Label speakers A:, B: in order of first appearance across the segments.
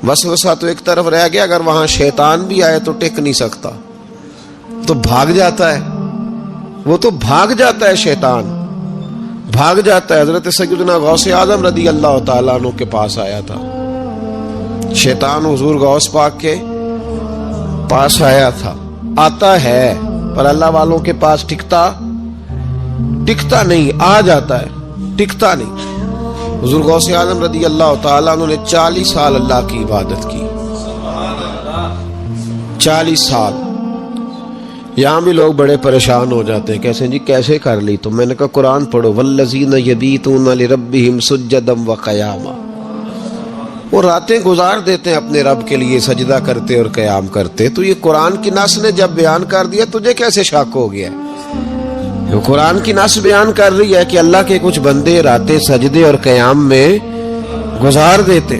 A: وسوسہ تو ایک طرف رہ گیا، اگر وہاں شیطان بھی آئے تو ٹک نہیں سکتا، تو بھاگ جاتا ہے، وہ تو بھاگ جاتا ہے، شیطان بھاگ جاتا ہے۔ حضرت سیدنا غوث اعظم رضی اللہ تعالیٰ عنہ کے پاس آیا تھا، شیطان حضور غوث پاک کے پاس آیا تھا، آتا ہے پر اللہ والوں کے پاس ٹکتا نہیں، آ جاتا ہے ٹکتا نہیں۔ حضور غوث اعظم رضی اللہ تعالیٰ عنہ نے 40 سال اللہ کی عبادت کی، 40 سال۔ یہاں بھی لوگ بڑے پریشان ہو جاتے ہیں، کیسے جی کیسے کر لی؟ تو میں نے کہا قرآن پڑھو، والذین یبیتون لربہم سجدا وقیاما، وہ راتیں گزار دیتے ہیں اپنے رب کے لیے سجدہ کرتے اور قیام کرتے۔ تو یہ قرآن کی نص نے جب بیان کر دیا، تجھے کیسے شک ہو گیا؟ یہ قرآن کی نص بیان کر رہی ہے کہ اللہ کے کچھ بندے راتیں سجدے اور قیام میں گزار دیتے۔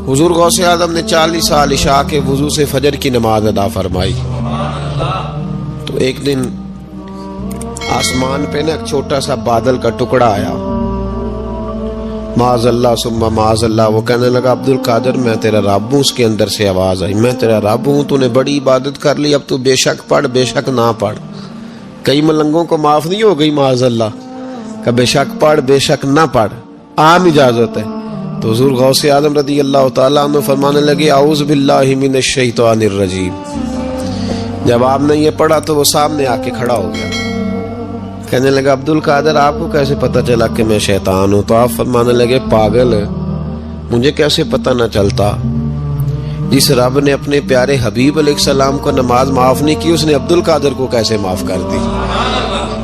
A: حضور غوث اعظم نے 40 سال عشاء کے وضو سے فجر کی نماز ادا فرمائی۔ تو ایک دن آسمان پہ نا ایک چھوٹا سا بادل کا ٹکڑا آیا، معاذ اللہ ثم معاذ اللہ، وہ کہنے لگا عبد القادر میں تیرا رب ہوں۔ اس کے اندر سے آواز آئی، میں تیرا رب ہوں، تو نے بڑی عبادت کر لی، اب تو بے شک پڑھ بے شک نہ پڑھ۔ کئی ملنگوں کو معاف نہیں ہو گئی معاذ اللہ کہ بے شک پڑھ بے شک نہ پڑھ، عام اجازت ہے۔ تو حضور غوث اعظم رضی اللہ تعالیٰ عنہ فرمانے لگے اعوذ باللہ من الشیطان الرجیم۔ جب آپ نے یہ پڑھا تو وہ سامنے آ کے کھڑا ہو گیا، کہنے لگا عبد القادر آپ کو کیسے پتہ چلا کہ میں شیطان ہوں؟ تو آپ فرمانے لگے پاگل، مجھے کیسے پتہ نہ چلتا؟ جس رب نے اپنے پیارے حبیب علیہ السلام کو نماز معاف نہیں کی، اس نے عبد القادر کو کیسے معاف کر دی؟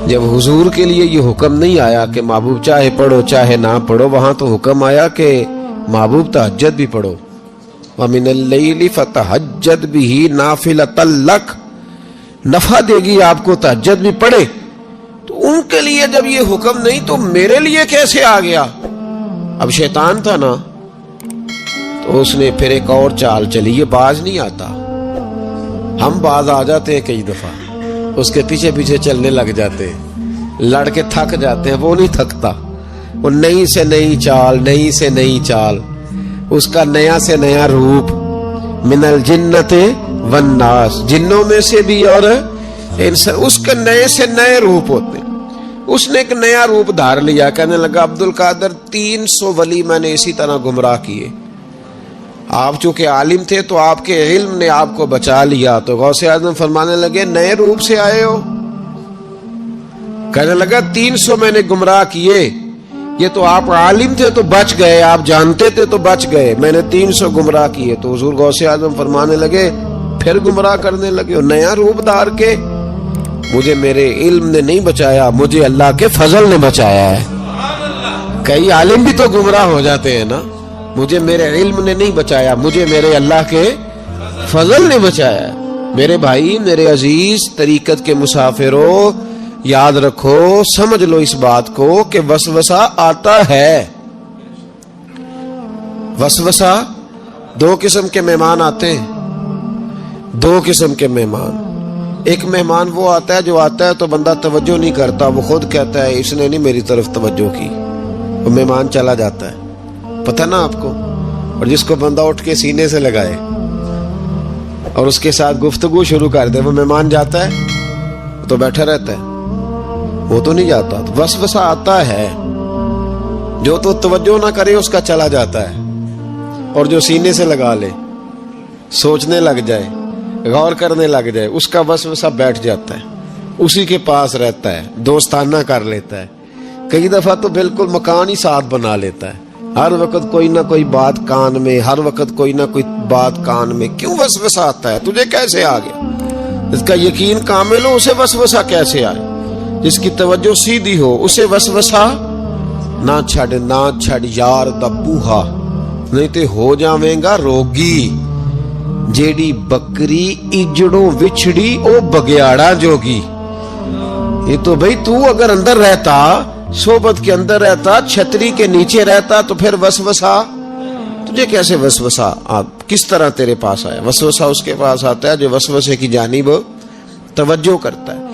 A: جب حضور کے لیے یہ حکم نہیں آیا کہ محبوب چاہے پڑھو چاہے نہ پڑھو، وہاں تو حکم آیا کہ محبوب تہجد بھی پڑھو، وَمِنَ اللَّيْلِ فَتَہَجَّدْ بِهِ نَافِلَةً لَكَ، نفع دے گی آپ کو، تہجد بھی پڑھے۔ تو ان کے لیے جب یہ حکم نہیں تو میرے لیے کیسے آ گیا؟ اب شیطان تھا نا، تو اس نے پھر ایک اور چال چلی، یہ باز نہیں آتا، ہم باز آ جاتے ہیں کئی دفعہ، اس کے پیچھے پیچھے چلنے لگ جاتے ہیں، لڑ کے تھک جاتے ہیں، وہ نہیں تھکتا، وہ نئی سے نئی چال، نئی سے نئی چال، اس کا نیا سے نیا روپ، من الجنت والناس، جنوں میں سے بھی اور اس کے نئے سے نئے روپ ہوتے ہیں۔ اس نے ایک نیا روپ دھار لیا، کہنے لگا عبد القادر 300 ولی میں نے اسی طرح گمراہ کیے، آپ چونکہ عالم تھے تو آپ کے علم نے آپ کو بچا لیا۔ تو غوث اعظم فرمانے لگے نئے روپ سے آئے ہو؟ کہنے لگا 300 میں نے گمراہ کیے، یہ تو آپ عالم تھے تو بچ گئے، آپ جانتے تھے تو بچ گئے، میں نے 300 گمراہ کیے۔ تو حضور غوث اعظم فرمانے لگے پھر گمراہ کرنے لگے ہو نیا روپ دھار کے؟ مجھے میرے علم نے نہیں بچایا، مجھے اللہ کے فضل نے بچایا ہے۔ کئی عالم بھی تو گمراہ ہو جاتے ہیں نا، مجھے میرے علم نے نہیں بچایا، مجھے میرے اللہ کے فضل نے بچایا ہے۔ میرے بھائی، میرے عزیز طریقت کے مسافروں، یاد رکھو، سمجھ لو اس بات کو کہ وسوسہ آتا ہے۔ وسوسہ، 2 قسم کے مہمان آتے ہیں، 2 قسم کے مہمان۔ ایک مہمان وہ آتا ہے جو آتا ہے تو بندہ توجہ نہیں کرتا، وہ خود کہتا ہے اس نے نہیں میری طرف توجہ کی، وہ مہمان چلا جاتا ہے، پتہ نا آپ کو۔ اور جس کو بندہ اٹھ کے سینے سے لگائے اور اس کے ساتھ گفتگو شروع کر دے، وہ مہمان جاتا ہے تو بیٹھا رہتا ہے، وہ تو نہیں جاتا۔ وسوسہ آتا ہے، جو تو توجہ نہ کرے اس کا چلا جاتا ہے، اور جو سینے سے لگا لے، سوچنے لگ جائے، غور کرنے لگ جائے، اس کا وسوسہ بیٹھ جاتا ہے، اسی کے پاس رہتا ہے، دوستانہ کر لیتا ہے، کئی دفعہ تو بالکل مکان ہی ساتھ بنا لیتا ہے، ہر وقت کوئی نہ کوئی بات کان میں، ہر وقت کوئی نہ کوئی بات کان میں۔ کیوں وسوسہ آتا ہے؟ تجھے کیسے آ گیا؟ اس کا یقین کامل ہو، اسے وسوسہ کیسے آئے؟ جس کی توجہ سیدھی ہو اسے وسوسہ نہ چھڑ یار دا بوہا، نہیں تے ہو جاویں گا روگی۔ جیڑی بکری اجڑوں وچھڑی او بگیاڑا جوگی۔ یہ تو بھئی تو اگر اندر رہتا، صحبت کے اندر رہتا، چھتری کے نیچے رہتا، تو پھر وسوسہ تجھے کیسے وسوسہ کس طرح تیرے پاس آیا؟ وسوسہ اس کے پاس آتا ہے جو وسوسے کی جانب توجہ کرتا ہے۔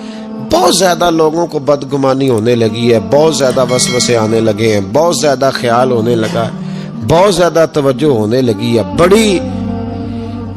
A: بہت زیادہ لوگوں کو بدگمانی ہونے لگی ہے، بہت زیادہ وسوسے آنے لگے ہیں، بہت زیادہ خیال ہونے لگا ہے، بہت زیادہ توجہ ہونے لگی ہے، بڑی